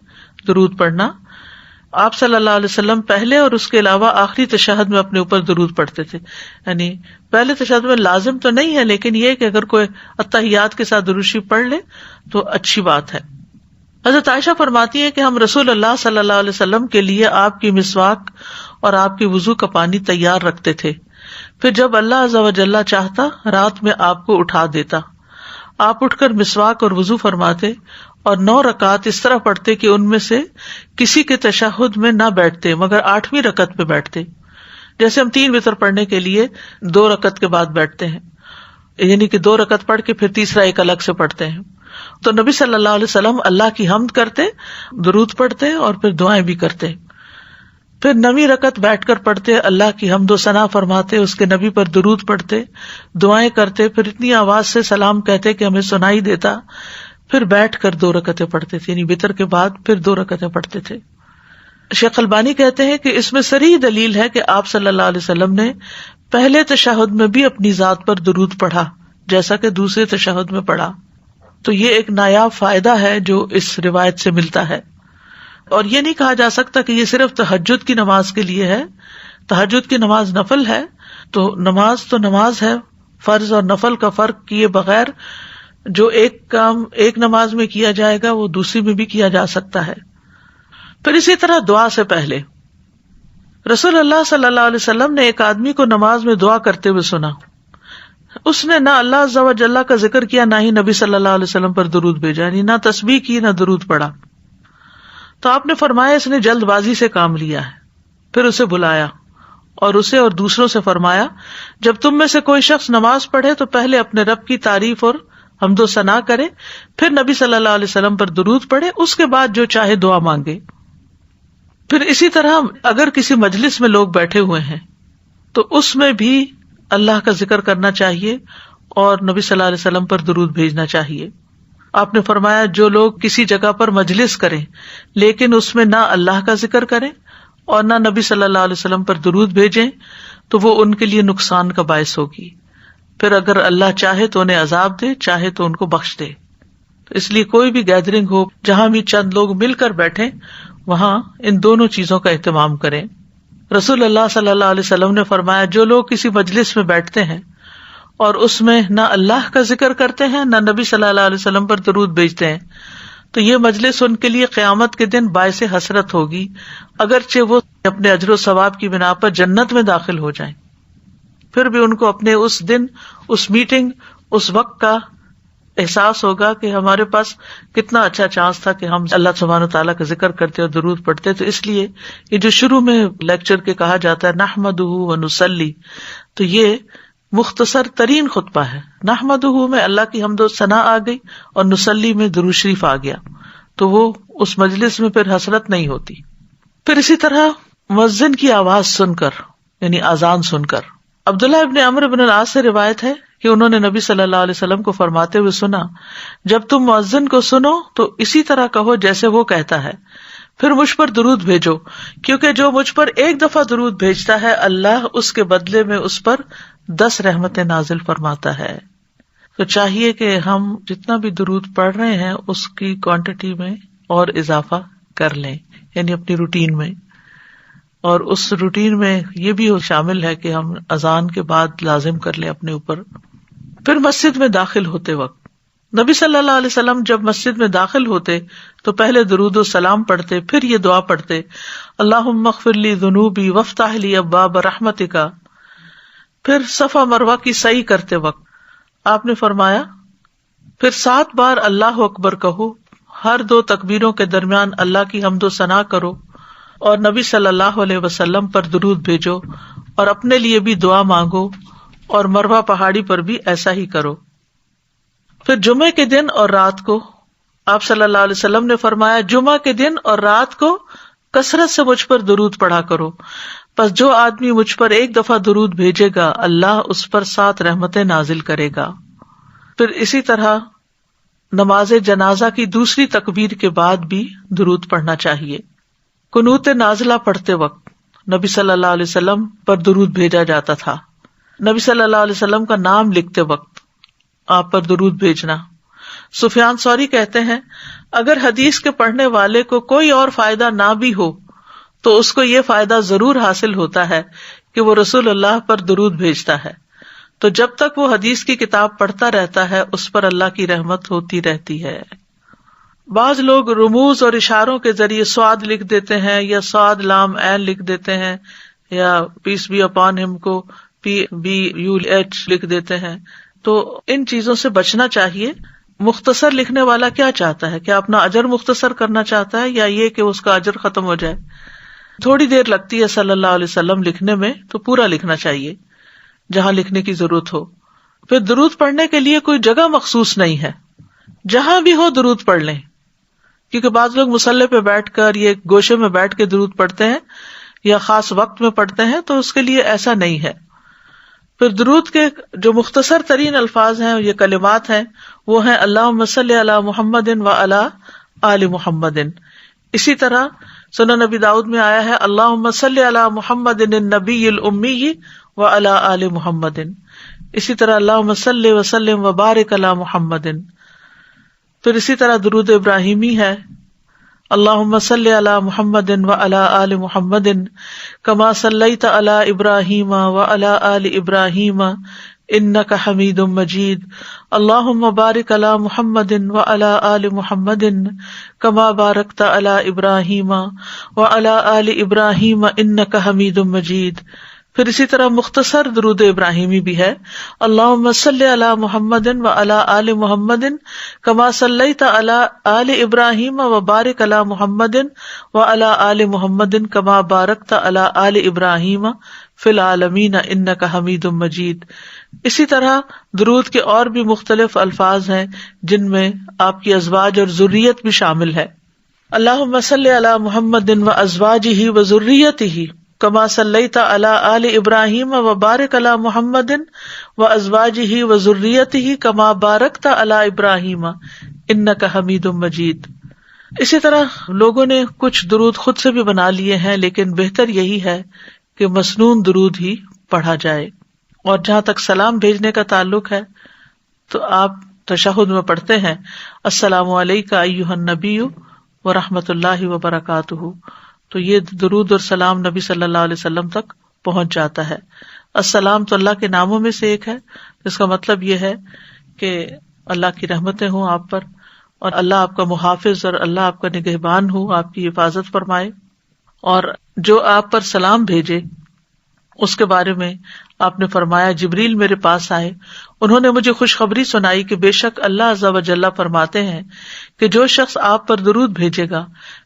S1: درود پڑھنا۔ آپ صلی اللہ علیہ وسلم پہلے اور اس کے علاوہ آخری تشہد میں اپنے اوپر درود پڑھتے تھے، یعنی پہلے تشہد میں لازم تو نہیں ہے، لیکن یہ کہ اگر کوئی اتحیات کے ساتھ درود شریف پڑھ لے تو اچھی بات ہے۔ حضرت عائشہ فرماتی ہے کہ ہم رسول اللہ صلی اللہ علیہ وسلم کے لیے آپ کی مسواک اور آپ کی وضو کا پانی تیار رکھتے تھے، پھر جب اللہ عز و جل چاہتا رات میں آپ کو اٹھا دیتا، آپ اٹھ کر مسواک اور وضو فرماتے اور 9 رکعت اس طرح پڑھتے کہ ان میں سے کسی کے تشہد میں نہ بیٹھتے مگر 8ویں رکعت پہ بیٹھتے، جیسے ہم 3 وتر پڑھنے کے لیے 2 رکعت کے بعد بیٹھتے ہیں، یعنی کہ 2 رکعت پڑھ کے پھر تیسرا ایک الگ سے پڑھتے ہیں۔ تو نبی صلی اللہ علیہ وسلم اللہ کی حمد کرتے، درود پڑھتے اور پھر دعائیں بھی کرتے، پھر 9ویں رکعت بیٹھ کر پڑھتے، اللہ کی حمد و ثنا فرماتے، اس کے نبی پر درود پڑھتے، دعائیں کرتے، پھر اتنی آواز سے سلام کہتے کہ ہمیں سنائی دیتا، پھر بیٹھ کر 2 رکعتیں پڑھتے تھے، یعنی وتر کے بعد پھر 2 رکعتیں پڑھتے تھے۔ شیخ البانی کہتے ہیں کہ اس میں صریح دلیل ہے کہ آپ صلی اللہ علیہ وسلم نے پہلے تشہد میں بھی اپنی ذات پر درود پڑھا جیسا کہ دوسرے تشہد میں پڑھا۔ تو یہ ایک نایاب فائدہ ہے جو اس روایت سے ملتا ہے، اور یہ نہیں کہا جا سکتا کہ یہ صرف تہجد کی نماز کے لیے ہے۔ تہجد کی نماز نفل ہے، تو نماز ہے، فرض اور نفل کا فرق کیے بغیر جو ایک کام ایک نماز میں کیا جائے گا وہ دوسری میں بھی کیا جا سکتا ہے۔ پھر اسی طرح دعا سے پہلے رسول اللہ صلی اللہ علیہ وسلم نے ایک آدمی کو نماز میں دعا کرتے ہوئے سنا. اس نے نہ اللہ عز و جل کا ذکر کیا، نہ ہی نبی صلی اللہ علیہ وسلم پر درود بھیجا، یعنی نہ تسبیح کی نہ درود پڑھا. تو آپ نے فرمایا اس نے جلد بازی سے کام لیا ہے. پھر اسے بلایا اور اسے اور دوسروں سے فرمایا جب تم میں سے کوئی شخص نماز پڑھے تو پہلے اپنے رب کی تعریف اور حمد و ثنا کرے، پھر نبی صلی اللہ علیہ وسلم پر درود پڑھے، اس کے بعد جو چاہے دعا مانگے. پھر اسی طرح اگر کسی مجلس میں لوگ بیٹھے ہوئے ہیں تو اس میں بھی اللہ کا ذکر کرنا چاہیے اور نبی صلی اللہ علیہ وسلم پر درود بھیجنا چاہیے. آپ نے فرمایا جو لوگ کسی جگہ پر مجلس کریں لیکن اس میں نہ اللہ کا ذکر کریں اور نہ نبی صلی اللہ علیہ وسلم پر درود بھیجیں تو وہ ان کے لیے نقصان کا باعث ہوگی. پھر اگر اللہ چاہے تو انہیں عذاب دے، چاہے تو ان کو بخش دے. تو اس لیے کوئی بھی گیدرنگ ہو جہاں بھی چند لوگ مل کر بیٹھیں وہاں ان دونوں چیزوں کا اہتمام کریں. رسول اللہ صلی اللہ علیہ وسلم نے فرمایا جو لوگ کسی مجلس میں بیٹھتے ہیں اور اس میں نہ اللہ کا ذکر کرتے ہیں نہ نبی صلی اللہ علیہ وسلم پر درود بھیجتے ہیں تو یہ مجلس ان کے لیے قیامت کے دن باعث حسرت ہوگی، اگرچہ وہ اپنے اجر و ثواب کی بنا پر جنت میں داخل ہو جائیں. پھر بھی ان کو اپنے اس دن، اس میٹنگ، اس وقت کا احساس ہوگا کہ ہمارے پاس کتنا اچھا چانس تھا کہ ہم اللہ سبحانہ تعالیٰ کا ذکر کرتے اور درود پڑھتے. تو اس لیے یہ جو شروع میں لیکچر کے کہا جاتا ہے نحمدہ ونصلی، تو یہ مختصر ترین خطبہ ہے. نحمدہ میں اللہ کی حمد و ثنا آ گئی اور نصلی میں درود شریف آ گیا، تو وہ اس مجلس میں پھر حسرت نہیں ہوتی. پھر اسی طرح مؤذن کی آواز سن کر، یعنی اذان سن کر. عبداللہ ابن عمرو بن العاص سے روایت ہے کہ انہوں نے نبی صلی اللہ علیہ وسلم کو فرماتے ہوئے سنا جب تم مؤذن کو سنو تو اسی طرح کہو جیسے وہ کہتا ہے، پھر مجھ پر درود بھیجو، کیونکہ جو مجھ پر ایک دفعہ درود بھیجتا ہے اللہ اس کے بدلے میں اس پر 10 رحمتیں نازل فرماتا ہے. تو چاہیے کہ ہم جتنا بھی درود پڑھ رہے ہیں اس کی کوانٹٹی میں اور اضافہ کر لیں، یعنی اپنی روٹین میں. اور اس روٹین میں یہ بھی شامل ہے کہ ہم اذان کے بعد لازم کر لیں اپنے اوپر. پھر مسجد میں داخل ہوتے وقت نبی صلی اللہ علیہ وسلم جب مسجد میں داخل ہوتے تو پہلے درود و سلام پڑھتے، پھر یہ دعا پڑھتے اللہم اغفر لی ذنوبی وافتح لی ابواب رحمتک. پھر صفا مروہ کی سعی کرتے وقت آپ نے فرمایا پھر 7 بار اللہ اکبر کہو، ہر 2 تکبیروں کے درمیان اللہ کی حمد و ثنا کرو اور نبی صلی اللہ علیہ وسلم پر درود بھیجو اور اپنے لیے بھی دعا مانگو اور مروہ پہاڑی پر بھی ایسا ہی کرو. پھر جمعے کے دن اور رات کو آپ صلی اللہ علیہ وسلم نے فرمایا جمعہ کے دن اور رات کو کثرت سے مجھ پر درود پڑھا کرو، پس جو آدمی مجھ پر ایک دفعہ درود بھیجے گا اللہ اس پر 7 رحمتیں نازل کرے گا. پھر اسی طرح نماز جنازہ کی دوسری تکبیر کے بعد بھی درود پڑھنا چاہیے. قنوت نازلہ پڑھتے وقت نبی صلی اللہ علیہ وسلم پر درود بھیجا جاتا تھا. نبی صلی اللہ علیہ وسلم کا نام لکھتے وقت آپ پر درود بھیجنا. سفیان ثوری کہتے ہیں اگر حدیث کے پڑھنے والے کو کوئی اور فائدہ نہ بھی ہو تو اس کو یہ فائدہ ضرور حاصل ہوتا ہے کہ وہ رسول اللہ پر درود بھیجتا ہے، تو جب تک وہ حدیث کی کتاب پڑھتا رہتا ہے اس پر اللہ کی رحمت ہوتی رہتی ہے. بعض لوگ رموز اور اشاروں کے ذریعے سواد لکھ دیتے ہیں یا سواد لام عین لکھ دیتے ہیں یا پیس بی اپان ہم کو PBUH لکھ دیتے ہیں. تو ان چیزوں سے بچنا چاہیے. مختصر لکھنے والا کیا چاہتا ہے کہ اپنا اجر مختصر کرنا چاہتا ہے یا یہ کہ اس کا اجر ختم ہو جائے؟ تھوڑی دیر لگتی ہے صلی اللہ علیہ وسلم لکھنے میں، تو پورا لکھنا چاہیے جہاں لکھنے کی ضرورت ہو. پھر درود پڑھنے کے لیے کوئی جگہ مخصوص نہیں ہے، جہاں بھی ہو درود پڑھ لیں، کیونکہ بعض لوگ مصلی پہ بیٹھ کر یہ گوشے میں بیٹھ کے درود پڑھتے ہیں یا خاص وقت میں پڑھتے ہیں، تو اس کے لیے ایسا نہیں ہے. پھر درود کے جو مختصر ترین الفاظ ہیں، یہ کلمات ہیں، وہ ہیں اللہم صلی علی محمد و علی آل محمد. اسی طرح سنن نبی داؤد میں آیا ہے اللہم صلی علی محمد النبی الامی و علی آل محمد. اسی طرح اللہم صلی وسلم و بارک علی محمد. پھر اسی طرح درود ابراہیمی ہے اللہم صلی علی محمد و علی آل محمد کما صلیت علی ابراہیم و علی آل ابراہیم انک حمید مجید اللہم بارک علی محمد وعلی آل محمد کما بارکت علی ابراہیم وعلی آل ابراہیم انک حمید مجید. پھر اسی طرح مختصر درود ابراہیمی بھی ہے. اللہم صلی علی محمد وعلی آل محمد کما صلیت علی آل ابراہیم وبارک علی محمد وعلی آل محمد کما بارکت علی آل ابراہیم فی العالمین انک حمید مجید. اسی طرح درود کے اور بھی مختلف الفاظ ہیں جن میں آپ کی ازواج اور ذریت بھی شامل ہے. اللہم صلی علی محمد وازواجہ وذریتہ کما صلیت علی آل ابراہیم وبارک علی محمد وازواجہ وذریتہ کما بارکت علی ابراہیم انک حمید مجید. اسی طرح لوگوں نے کچھ درود خود سے بھی بنا لیے ہیں، لیکن بہتر یہی ہے کہ مسنون درود ہی پڑھا جائے. اور جہاں تک سلام بھیجنے کا تعلق ہے تو آپ تشہد میں پڑھتے ہیں السلام علیکہ ایھا النبی ورحمۃ اللہ وبرکاتہ. تو یہ درود اور سلام نبی صلی اللہ علیہ وسلم تک پہنچ جاتا ہے. السلام تو اللہ کے ناموں میں سے ایک ہے، اس کا مطلب یہ ہے کہ اللہ کی رحمتیں ہوں آپ پر، اور اللہ آپ کا محافظ اور اللہ آپ کا نگہبان ہو، آپ کی حفاظت فرمائے. اور جو آپ پر سلام بھیجے اس کے بارے میں آپ نے فرمایا جبریل میرے پاس آئے، انہوں نے مجھے خوشخبری سنائی کہ بے شک اللہ عز و جل فرماتے ہیں کہ جو شخص آپ پر درود بھیجے گا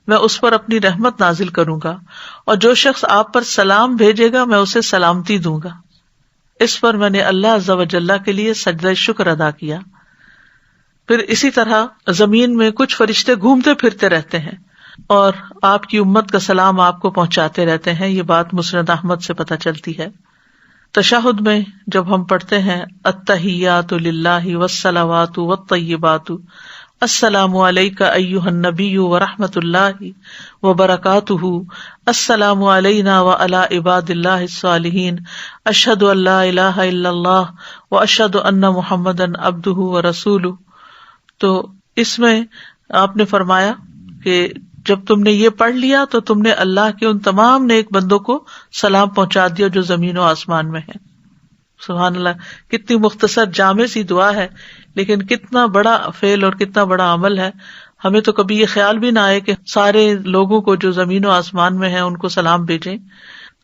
S1: میں اس پر اپنی رحمت نازل کروں گا، اور جو شخص آپ پر سلام بھیجے گا میں اسے سلامتی دوں گا. اس پر میں نے اللہ عز و جل کے لیے سجدہ شکر ادا کیا. پھر اسی طرح زمین میں کچھ فرشتے گھومتے پھرتے رہتے ہیں اور آپ کی امت کا سلام آپ کو پہنچاتے رہتے ہیں. یہ بات مسند احمد سے پتہ چلتی ہے. تشہد میں جب ہم پڑھتے ہیں التحیات للہ والصلوات والطیبات السلام علیکہ ایھا النبی ورحمۃ اللہ وبرکاتہ السلام علینا وعلی عباد اللہ الصالحین اشہد ان لا الہ الا اللہ واشہد ان محمدا عبدہ ورسولہ. تو اس میں آپ نے فرمایا کہ جب تم نے یہ پڑھ لیا تو تم نے اللہ کے ان تمام نیک بندوں کو سلام پہنچا دیا جو زمین و آسمان میں ہیں. سبحان اللہ، کتنی مختصر جامع سی دعا ہے لیکن کتنا بڑا فعل اور کتنا بڑا عمل ہے. ہمیں تو کبھی یہ خیال بھی نہ آئے کہ سارے لوگوں کو جو زمین و آسمان میں ہیں ان کو سلام بھیجیں.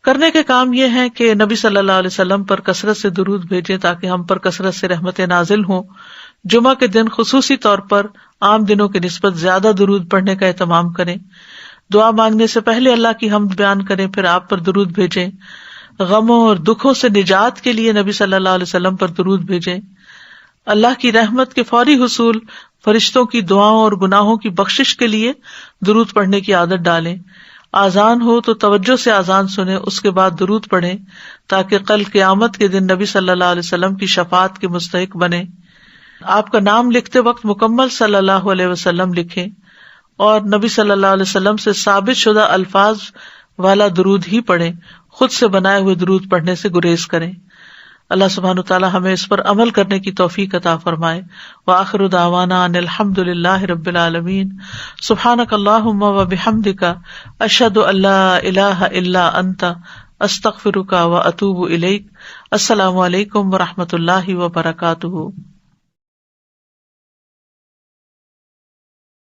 S1: کرنے کے کام یہ ہے کہ نبی صلی اللہ علیہ وسلم پر کثرت سے درود بھیجیں تاکہ ہم پر کثرت سے رحمتیں نازل ہوں. جمعہ کے دن خصوصی طور پر عام دنوں کی نسبت زیادہ درود پڑھنے کا اہتمام کریں. دعا مانگنے سے پہلے اللہ کی حمد بیان کریں، پھر آپ پر درود بھیجیں. غموں اور دکھوں سے نجات کے لیے نبی صلی اللہ علیہ وسلم پر درود بھیجیں. اللہ کی رحمت کے فوری حصول، فرشتوں کی دعاؤں اور گناہوں کی بخشش کے لیے درود پڑھنے کی عادت ڈالیں. آذان ہو تو توجہ سے آذان سنیں، اس کے بعد درود پڑھیں تاکہ کل قیامت کے دن نبی صلی اللہ علیہ وسلم کی شفاعت کے مستحق بنیں. آپ کا نام لکھتے وقت مکمل صلی اللہ علیہ وسلم لکھیں اور نبی صلی اللہ علیہ وسلم سے ثابت شدہ الفاظ والا درود ہی پڑھیں. خود سے بنائے ہوئے درود پڑھنے سے گریز کریں. اللہ سبحانہ وتعالی ہمیں اس پر عمل کرنے کی توفیق عطا فرمائے. وآخر دعوانا ان الحمد للہ رب العالمین. سبحانک اللہم وبحمدک اشہد ان لا الہ الا انت استغفرک واتوب الیک. السلام علیکم ورحمۃ اللہ وبرکاتہ.